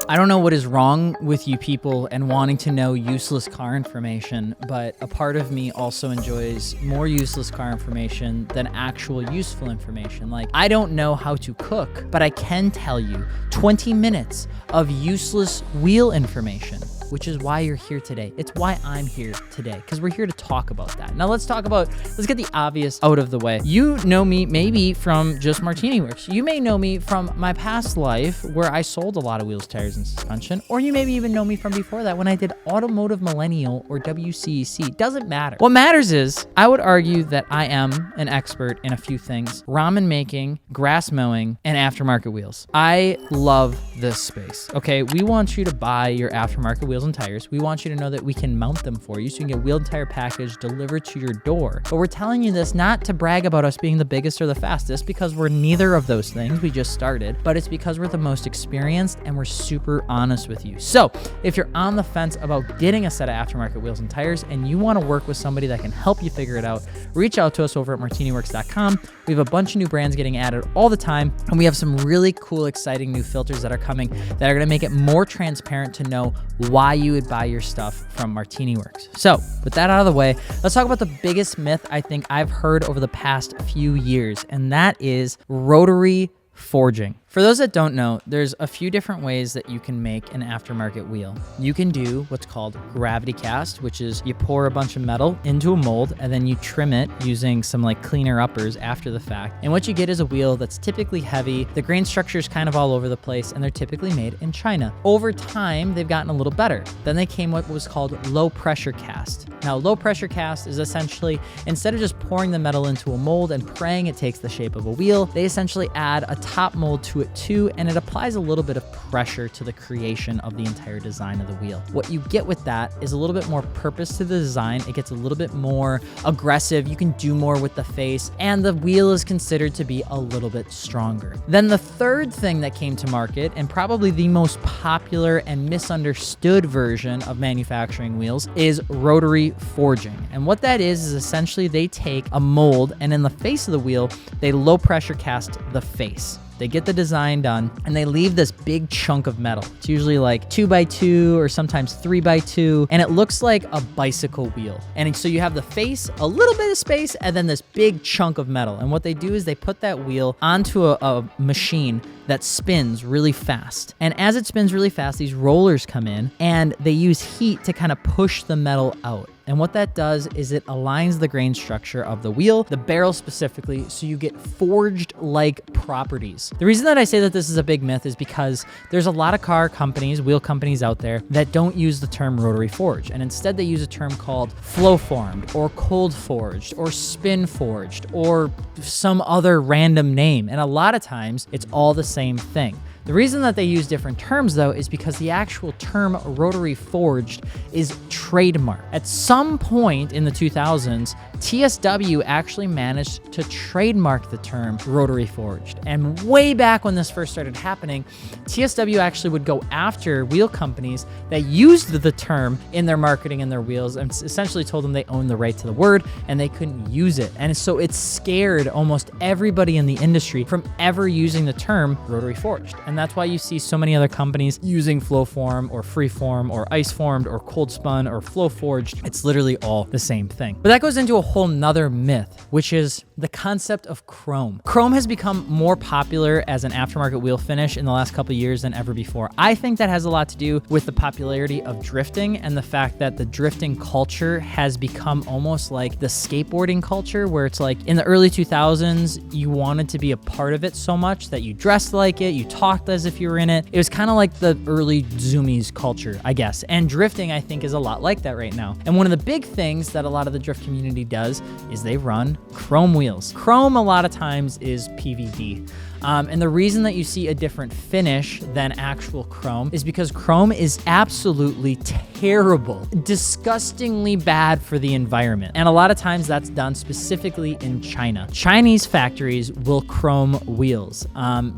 I don't know what is wrong with you people and wanting to know useless car information, but a part of me also enjoys more useless car information than actual useful information. Like, I don't know how to cook, but I can tell you 20 minutes of useless wheel information, which is why you're here today. It's why I'm here today, because we're here to talk about that. Now let's get the obvious out of the way. You know me maybe from just Martini Works. You may know me from my past life where I sold a lot of wheels, tires, and suspension, or you maybe even know me from before that when I did Automotive Millennial or WCEC. Doesn't matter. What matters is I would argue that I am an expert in a few things: ramen making, grass mowing, and aftermarket wheels. I love this space. Okay, we want you to buy your aftermarket wheels and tires. We want you to know that we can mount them for you so you can get wheel and tire package delivered to your door. But we're telling you this not to brag about us being the biggest or the fastest, because we're neither of those things. We just started, but it's because we're the most experienced and we're super honest with you. So if you're on the fence about getting a set of aftermarket wheels and tires and you want to work with somebody that can help you figure it out, reach out to us over at martiniworks.com. We have a bunch of new brands getting added all the time, and we have some really cool, exciting new filters that are coming that are going to make it more transparent to know why you would buy your stuff from Martini Works. So with that out of the way, let's talk about the biggest myth I think I've heard over the past few years, and that is rotary forging. For those that don't know, there's a few different ways that you can make an aftermarket wheel. You can do what's called gravity cast, which is you pour a bunch of metal into a mold and then you trim it using some like cleaner uppers after the fact. And what you get is a wheel that's typically heavy. The grain structure is kind of all over the place, and they're typically made in China. Over time, they've gotten a little better. Then they came what was called low pressure cast. Now, low pressure cast is essentially, instead of just pouring the metal into a mold and praying it takes the shape of a wheel, they essentially add a top mold to it too, and it applies a little bit of pressure to the creation of the entire design of the wheel. What you get with that is a little bit more purpose to the design. It gets a little bit more aggressive. You can do more with the face, and the wheel is considered to be a little bit stronger. Then the third thing that came to market, and probably the most popular and misunderstood version of manufacturing wheels, is rotary forging. And what that is essentially they take a mold, and in the face of the wheel, they low pressure cast the face. They get the design done and they leave this big chunk of metal. It's usually like 2x2 or sometimes 3x2, and it looks like a bicycle wheel. And so you have the face, a little bit of space, and then this big chunk of metal. And what they do is they put that wheel onto a machine that spins really fast. And as it spins really fast, these rollers come in and they use heat to kind of push the metal out. And what that does is it aligns the grain structure of the wheel, the barrel specifically, so you get forged-like properties. The reason that I say that this is a big myth is because there's a lot of car companies, wheel companies out there that don't use the term rotary forged, and instead they use a term called flow formed or cold forged or spin forged or some other random name. And a lot of times it's all the same thing. The reason that they use different terms, though, is because the actual term rotary forged is trademarked. At some point in the 2000s, TSW actually managed to trademark the term rotary forged. And way back when this first started happening, TSW actually would go after wheel companies that used the term in their marketing and their wheels, and essentially told them they owned the right to the word and they couldn't use it. And so it scared almost everybody in the industry from ever using the term rotary forged. And that's why you see so many other companies using flow form or free form or ice formed or cold spun or flow forged. It's literally all the same thing. But that goes into a whole nother myth, which is the concept of chrome. Chrome has become more popular as an aftermarket wheel finish in the last couple of years than ever before. I think that has a lot to do with the popularity of drifting and the fact that the drifting culture has become almost like the skateboarding culture, where it's like in the early 2000s, you wanted to be a part of it so much that you dressed like it, you talked as if you were in it. It was kind of like the early Zoomies culture, I guess. And drifting, I think, is a lot like that right now. And one of the big things that a lot of the drift community does is they run chrome wheels. Chrome a lot of times is PVD. And the reason that you see a different finish than actual chrome is because chrome is absolutely terrible, disgustingly bad for the environment. And a lot of times that's done specifically in China. Chinese factories will chrome wheels.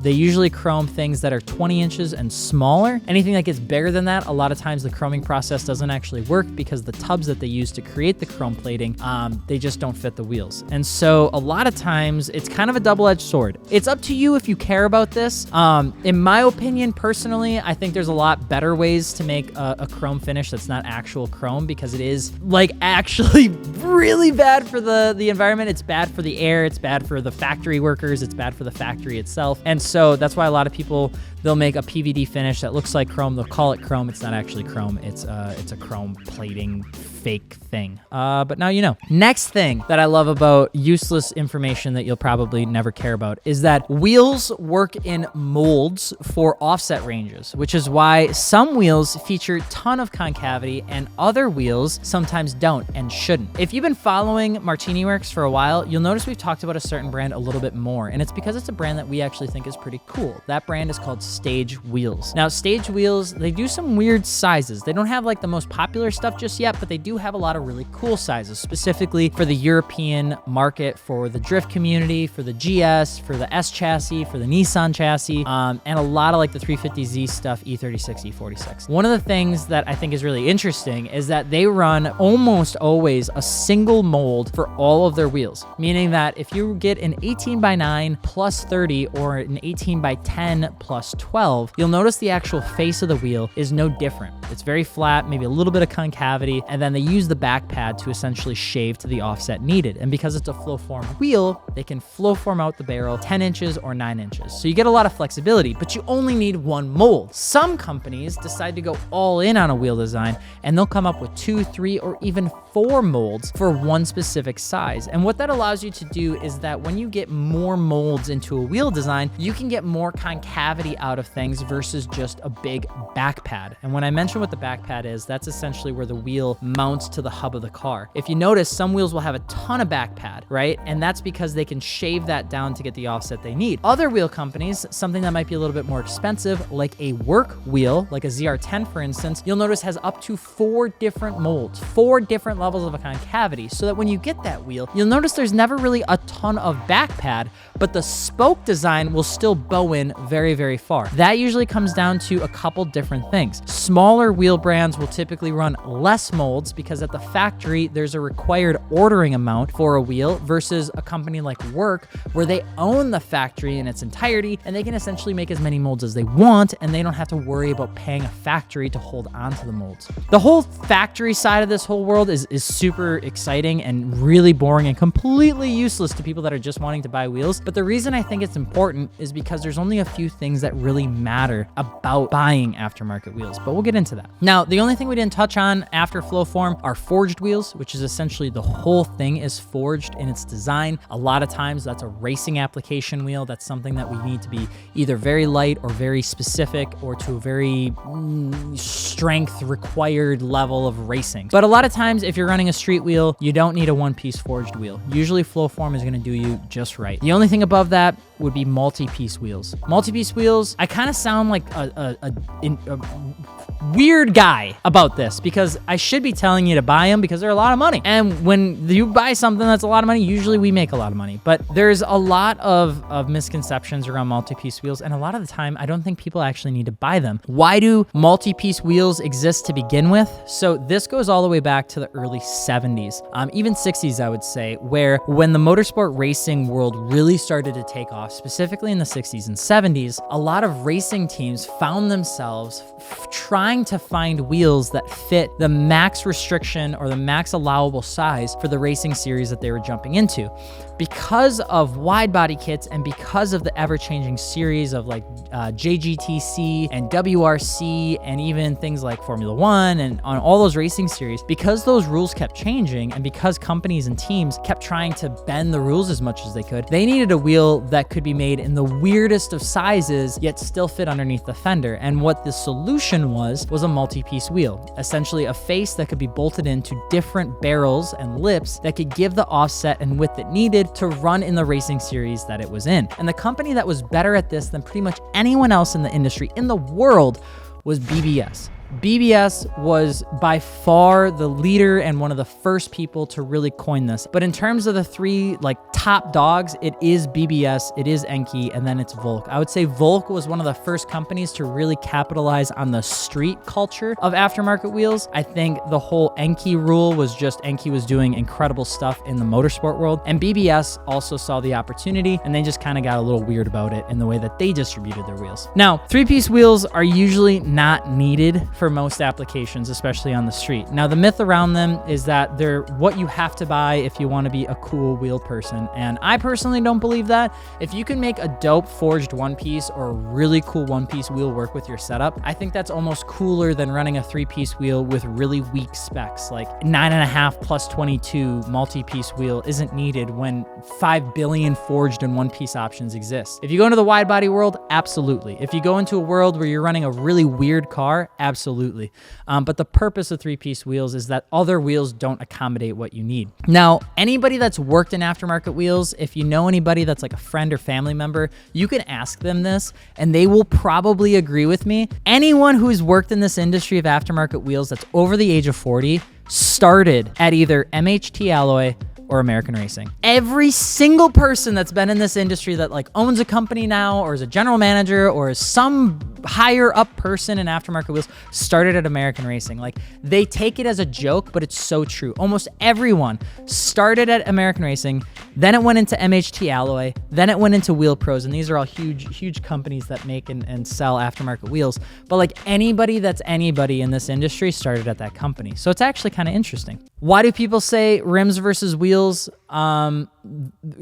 They usually chrome things that are 20 inches and smaller. Anything that gets bigger than that, a lot of times the chroming process doesn't actually work because the tubs that they use to create the chrome plating, they just don't fit the wheels. And so a lot of times it's kind of a double-edged sword. It's up to you if you care about this. In my opinion, personally, I think there's a lot better ways to make a chrome finish that's not actual chrome, because it is like actually really bad for the environment. It's bad for the air. It's bad for the factory workers. It's bad for the factory itself. And so that's why a lot of people, they'll make a PVD finish that looks like chrome. They'll call it chrome. It's not actually chrome. It's a chrome plating fake thing. But now you know. Next thing that I love about useless information that you'll probably never care about is that wheels work in molds for offset ranges, which is why some wheels feature a ton of concavity and other wheels sometimes don't and shouldn't. If you've been following Martini Works for a while, you'll notice we've talked about a certain brand a little bit more, and it's because it's a brand that we actually think is pretty cool. That brand is called Stage Wheels. Now, Stage Wheels, they do some weird sizes. They don't have like the most popular stuff just yet, but they do have a lot of really cool sizes, specifically for the European market, for the drift community, for the GS, for the S chassis, for the Nissan chassis, and a lot of like the 350Z stuff, E36, E46. One of the things that I think is really interesting is that they run almost always a single mold for all of their wheels, meaning that if you get an 18x9 plus 30 or an 18x10 plus 12, you'll notice the actual face of the wheel is no different. It's very flat, maybe a little bit of concavity, and then they use the back pad to essentially shave to the offset needed. And because it's a flow form wheel, they can flow form out the barrel 10 inches or 9 inches. So you get a lot of flexibility, but you only need one mold. Some companies decide to go all in on a wheel design, and they'll come up with 2, 3, or even 4 molds for one specific size. And what that allows you to do is that when you get more molds into a wheel design, you can get more concavity out of things versus just a big back pad. And when I mention what the back pad is, that's essentially where the wheel mounts to the hub of the car. If you notice, some wheels will have a ton of back pad, right? And that's because they can shave that down to get the offset they need. Other wheel companies, something that might be a little bit more expensive, like a work wheel, like a ZR10 for instance, you'll notice has up to 4 different molds, 4 different levels of a concavity, so that when you get that wheel, you'll notice there's never really a ton of back pad, but the spoke design will still bow in very, very far. That usually comes down to a couple different things. Smaller wheel brands will typically run less molds because at the factory, there's a required ordering amount for a wheel versus a company like Work, where they own the factory in its entirety and they can essentially make as many molds as they want, and they don't have to worry about paying a factory to hold onto the molds. The whole factory side of this whole world is super exciting and really boring and completely useless to people that are just wanting to buy wheels. But the reason I think it's important is because there's only a few things that really matter about buying aftermarket wheels, but we'll get into that. Now, the only thing we didn't touch on after flow form are forged wheels, which is essentially the whole thing is forged in its design. A lot of times that's a racing application wheel. That's something that we need to be either very light or very specific or to a very strength required level of racing. But a lot of times if you're running a street wheel, you don't need a one-piece forged wheel. Usually flow form is going to do you just right. The only thing above that would be multi-piece wheels. Multi-piece wheels, I kind of sound like a weird guy about this because I should be telling you to buy them because they're a lot of money. And when you buy something that's a lot of money, usually we make a lot of money. But there's a lot of misconceptions around multi-piece wheels, and a lot of the time, I don't think people actually need to buy them. Why do multi-piece wheels exist to begin with? So this goes all the way back to the early 70s, even 60s, I would say, where when the motorsport racing world really started to take off, specifically in the 60s and 70s, a lot of racing teams found themselves trying to find wheels that fit the max restriction or the max allowable size for the racing series that they were jumping into. Because of wide body kits and because of the ever-changing series of like JGTC and WRC and even things like Formula One and on all those racing series, because those rules kept changing and because companies and teams kept trying to bend the rules as much as they could, they needed a wheel that could be made in the weirdest of sizes yet still fit underneath the fender. And what the solution was a multi-piece wheel, essentially a face that could be bolted into different barrels and lips that could give the offset and width it needed to run in the racing series that it was in. And the company that was better at this than pretty much anyone else in the industry in the world was BBS. BBS was by far the leader and one of the first people to really coin this. But in terms of the three like top dogs, it is BBS, it is Enkei, and then it's Volk. I would say Volk was one of the first companies to really capitalize on the street culture of aftermarket wheels. I think the whole Enkei rule was just Enkei was doing incredible stuff in the motorsport world, and BBS also saw the opportunity, and they just kind of got a little weird about it in the way that they distributed their wheels. Now, three-piece wheels are usually not needed for most applications, especially on the street. Now, the myth around them is that they're what you have to buy if you want to be a cool wheel person, and I personally don't believe that. If you can make a dope forged one-piece or a really cool one-piece wheel work with your setup, I think that's almost cooler than running a three-piece wheel with really weak specs. Like 9.5 plus 22 multi-piece wheel isn't needed when 5 billion forged and one-piece options exist. If you go into the wide-body world, absolutely. If you go into a world where you're running a really weird car, absolutely. But the purpose of three-piece wheels is that other wheels don't accommodate what you need. Now, anybody that's worked in aftermarket wheels, if you know anybody that's like a friend or family member, you can ask them this and they will probably agree with me. Anyone who's worked in this industry of aftermarket wheels that's over the age of 40 started at either MHT Alloy or American Racing. Every single person that's been in this industry that like owns a company now or is a general manager or is some higher up person in aftermarket wheels started at American Racing. Like they take it as a joke, but it's so true. Almost everyone started at American Racing, then it went into MHT Alloy, then it went into Wheel Pros, and these are all huge companies that make and sell aftermarket wheels. But like anybody that's anybody in this industry started at that company. So it's actually kind of interesting. Why do people say rims versus wheels?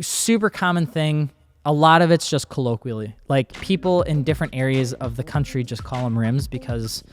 Super common thing. A lot of it's just colloquially. Like people in different areas of the country just call them rims because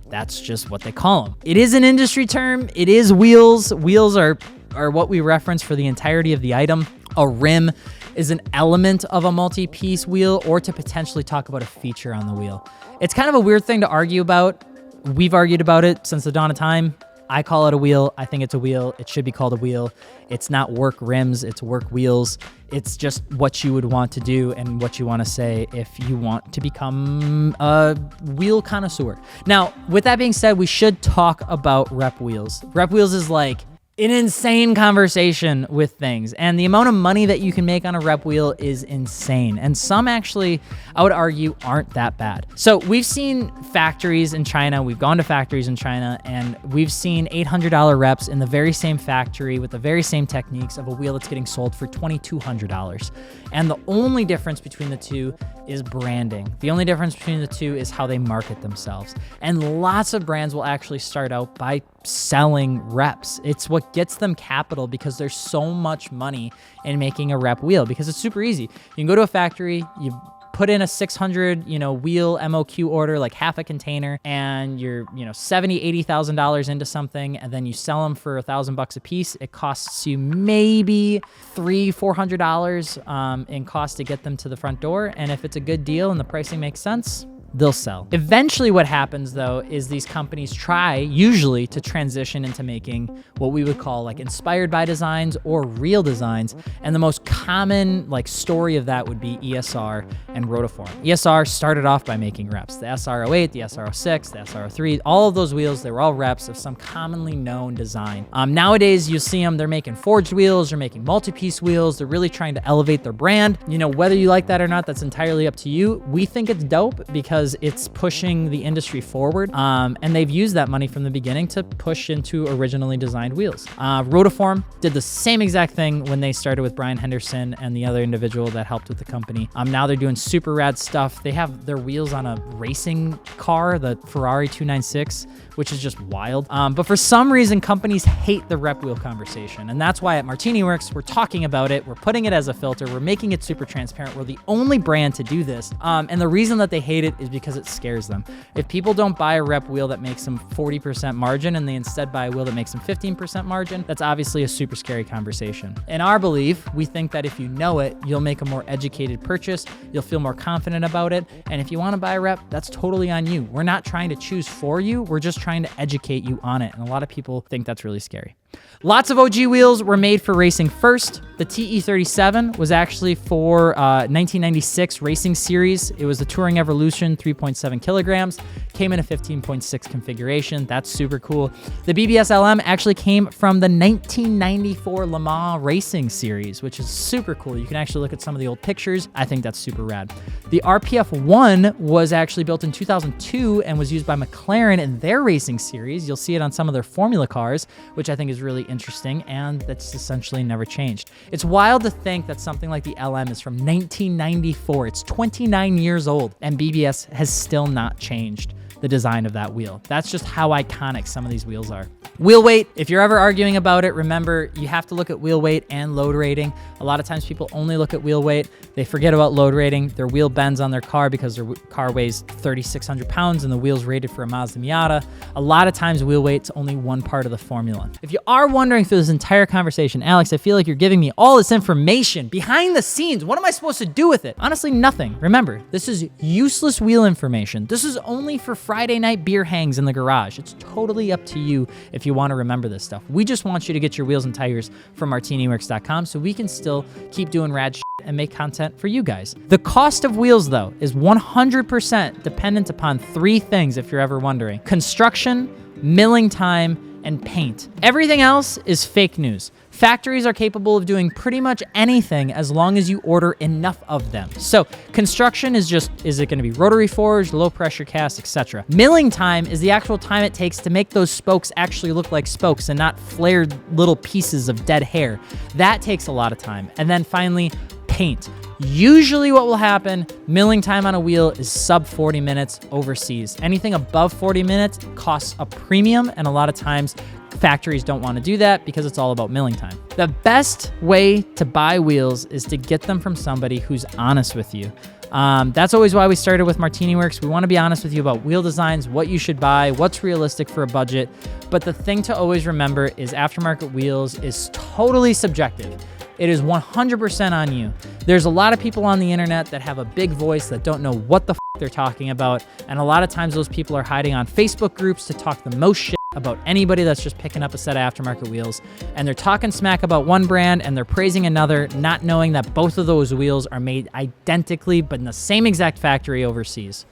that's just what they call them. It is an industry term. It is wheels. Wheels are what we reference for the entirety of the item. A rim is an element of a multi-piece wheel or to potentially talk about a feature on the wheel. It's kind of a weird thing to argue about. We've argued about it since the dawn of time. I call it a wheel. I think it's a wheel. It should be called a wheel. It's not work rims. It's work wheels. It's just what you would want to do and what you want to say if you want to become a wheel connoisseur. Now, with that being said, we should talk about rep wheels. Rep wheels is like an insane conversation with things, and the amount of money that you can make on a rep wheel is insane, and some actually, I would argue, aren't that bad. So we've seen factories in China, we've gone to factories in China, and we've seen $800 reps in the very same factory with the very same techniques of a wheel that's getting sold for $2,200. And the only difference between the two is branding. The only difference between the two is how they market themselves. And lots of brands will actually start out by selling reps. It's what gets them capital because there's so much money in making a rep wheel because it's super easy. You can go to a factory, you put in a 600, wheel MOQ order, like half a container, and you're, $70,000, $80,000 into something, and then you sell them for $1,000 a piece. It costs you maybe $300-$400 in cost to get them to the front door. And if it's a good deal and the pricing makes sense, they'll sell. Eventually what happens though is these companies try usually to transition into making what we would call like inspired by designs or real designs. And the most common like story of that would be ESR and Rotiform. ESR started off by making reps. The SR08, the SR06, the SR03, all of those wheels, they were all reps of some commonly known design. Nowadays you'll see them, they're making forged wheels, they're making multi-piece wheels, they're really trying to elevate their brand. Whether you like that or not, that's entirely up to you. We think it's dope because it's pushing the industry forward, and they've used that money from the beginning to push into originally designed wheels. Rotiform did the same exact thing when they started with Brian Henderson and the other individual that helped with the company. Now they're doing super rad stuff. They have their wheels on a racing car, the Ferrari 296, which is just wild. But for some reason, companies hate the rep wheel conversation, and that's why at Martini Works, we're talking about it, we're putting it as a filter, we're making it super transparent. We're the only brand to do this, and the reason that they hate it is because it scares them. If people don't buy a rep wheel that makes them 40% margin and they instead buy a wheel that makes them 15% margin, that's obviously a super scary conversation. In our belief, we think that if you know it, you'll make a more educated purchase, you'll feel more confident about it, and if you want to buy a rep, that's totally on you. We're not trying to choose for you, we're just trying to educate you on it, and a lot of people think that's really scary. Lots of OG wheels were made for racing first. The TE37 was actually for 1996 racing series. It was the Touring Evolution 3.7 kilograms. Came in a 15.6 configuration. That's super cool. The BBS LM actually came from the 1994 Le Mans racing series, which is super cool. You can actually look at some of the old pictures. I think that's super rad. The RPF-1 was actually built in 2002 and was used by McLaren in their racing series. You'll see it on some of their Formula cars, which I think is really interesting, and that's essentially never changed. It's wild to think that something like the LM is from 1994. It's 29 years old, and BBS has still not changed the design of that wheel. That's just how iconic some of these wheels are. Wheel weight, if you're ever arguing about it, remember you have to look at wheel weight and load rating. A lot of times people only look at wheel weight. They forget about load rating. Their wheel bends on their car because their car weighs 3,600 pounds and the wheel's rated for a Mazda Miata. A lot of times wheel weight's only one part of the formula. If you are wondering through this entire conversation, Alex, I feel like you're giving me all this information behind the scenes. What am I supposed to do with it? Honestly, nothing. Remember, this is useless wheel information. This is only for Friday night beer hangs in the garage. It's totally up to you if you want to remember this stuff. We just want you to get your wheels and tires from martiniworks.com so we can still keep doing rad shit and make content for you guys. The cost of wheels, though, is 100% dependent upon three things, if you're ever wondering: construction, milling time, and paint. Everything else is fake news. Factories are capable of doing pretty much anything as long as you order enough of them. So construction is just, is it gonna be rotary forged, low pressure cast, etc. Milling time is the actual time it takes to make those spokes actually look like spokes and not flared little pieces of dead hair. That takes a lot of time. And then finally, paint. Usually what will happen, milling time on a wheel is sub 40 minutes overseas. Anything above 40 minutes costs a premium, and a lot of times factories don't want to do that because it's all about milling time. The best way to buy wheels is to get them from somebody who's honest with you. That's always why we started with Martini Works. We want to be honest with you about wheel designs, what you should buy, what's realistic for a budget. But the thing to always remember is aftermarket wheels is totally subjective. It is 100% on you. There's a lot of people on the internet that have a big voice that don't know what the f they're talking about. And a lot of times those people are hiding on Facebook groups to talk the most shit about anybody that's just picking up a set of aftermarket wheels. And they're talking smack about one brand and they're praising another, not knowing that both of those wheels are made identically, but in the same exact factory overseas.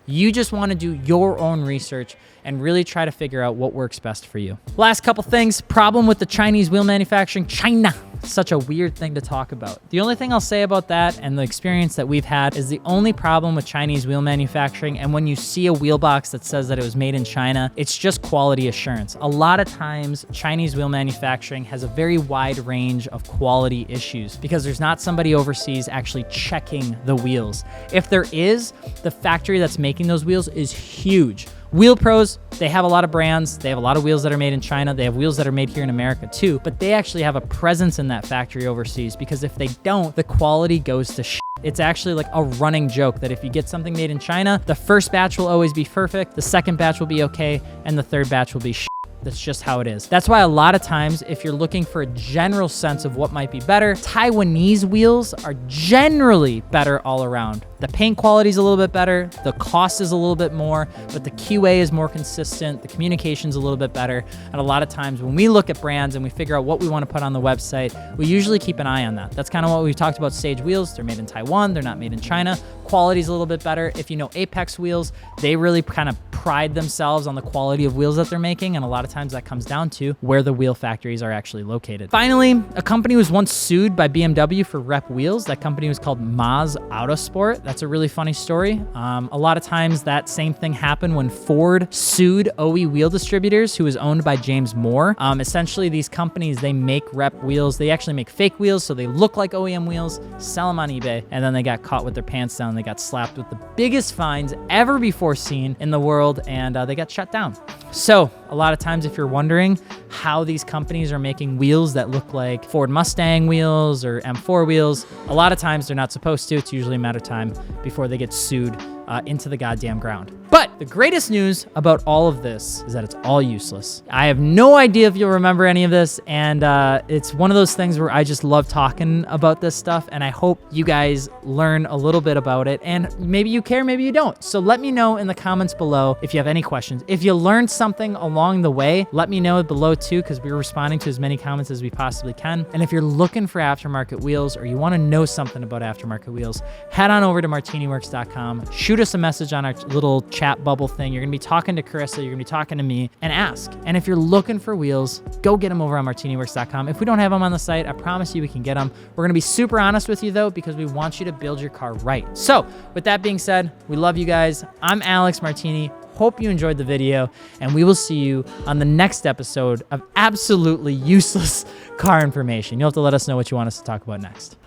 You just want to do your own research and really try to figure out what works best for you. Last couple things, problem with the Chinese wheel manufacturing. China, such a weird thing to talk about. The only thing I'll say about that and the experience that we've had is the only problem with Chinese wheel manufacturing, and when you see a wheel box that says that it was made in China, it's just quality assurance. A lot of times, Chinese wheel manufacturing has a very wide range of quality issues because there's not somebody overseas actually checking the wheels. If there is, the factory that's making those wheels is huge. Wheel Pros, they have a lot of brands. They have a lot of wheels that are made in China. They have wheels that are made here in America too, but they actually have a presence in that factory overseas because if they don't, the quality goes to shit. It's actually like a running joke that if you get something made in China, the first batch will always be perfect, the second batch will be okay, and the third batch will be shit. That's just how it is. That's why a lot of times, if you're looking for a general sense of what might be better, Taiwanese wheels are generally better all around. The paint quality is a little bit better, the cost is a little bit more, but the QA is more consistent, the communication's a little bit better, and a lot of times when we look at brands and we figure out what we want to put on the website, we usually keep an eye on that. That's kind of what we talked about Sage wheels. They're made in Taiwan, they're not made in China. Quality's a little bit better. If you know Apex wheels, they really kind of pride themselves on the quality of wheels that they're making, and a lot of times that comes down to where the wheel factories are actually located. Finally, a company was once sued by BMW for rep wheels. That company was called Maz Autosport. That's a really funny story. A lot of times that same thing happened when Ford sued OE Wheel Distributors, who was owned by James Moore. Essentially, these companies, they make rep wheels. They actually make fake wheels, so they look like OEM wheels, sell them on eBay, and then they got caught with their pants down. They got slapped with the biggest fines ever before seen in the world, and they got shut down. So a lot of times, if you're wondering how these companies are making wheels that look like Ford Mustang wheels or M4 wheels, a lot of times they're not supposed to. It's usually a matter of time before they get sued into the goddamn ground. But the greatest news about all of this is that it's all useless. I have no idea if you'll remember any of this, and it's one of those things where I just love talking about this stuff, and I hope you guys learn a little bit about it, and maybe you care, maybe you don't. So let me know in the comments below if you have any questions. If you learned something along the way, let me know below too, because we're responding to as many comments as we possibly can. And if you're looking for aftermarket wheels, or you want to know something about aftermarket wheels, head on over to martiniworks.com, shoot us a message on our little chat bubble thing. You're gonna be talking to Carissa, you're gonna be talking to me, and ask. And if you're looking for wheels, go get them over on martiniworks.com. If we don't have them on the site, I promise you we can get them. We're gonna be super honest with you though, because we want you to build your car right. So with that being said, we love you guys. I'm Alex Martini. Hope you enjoyed the video, and we will see you on the next episode of absolutely useless car information. You'll have to let us know what you want us to talk about next.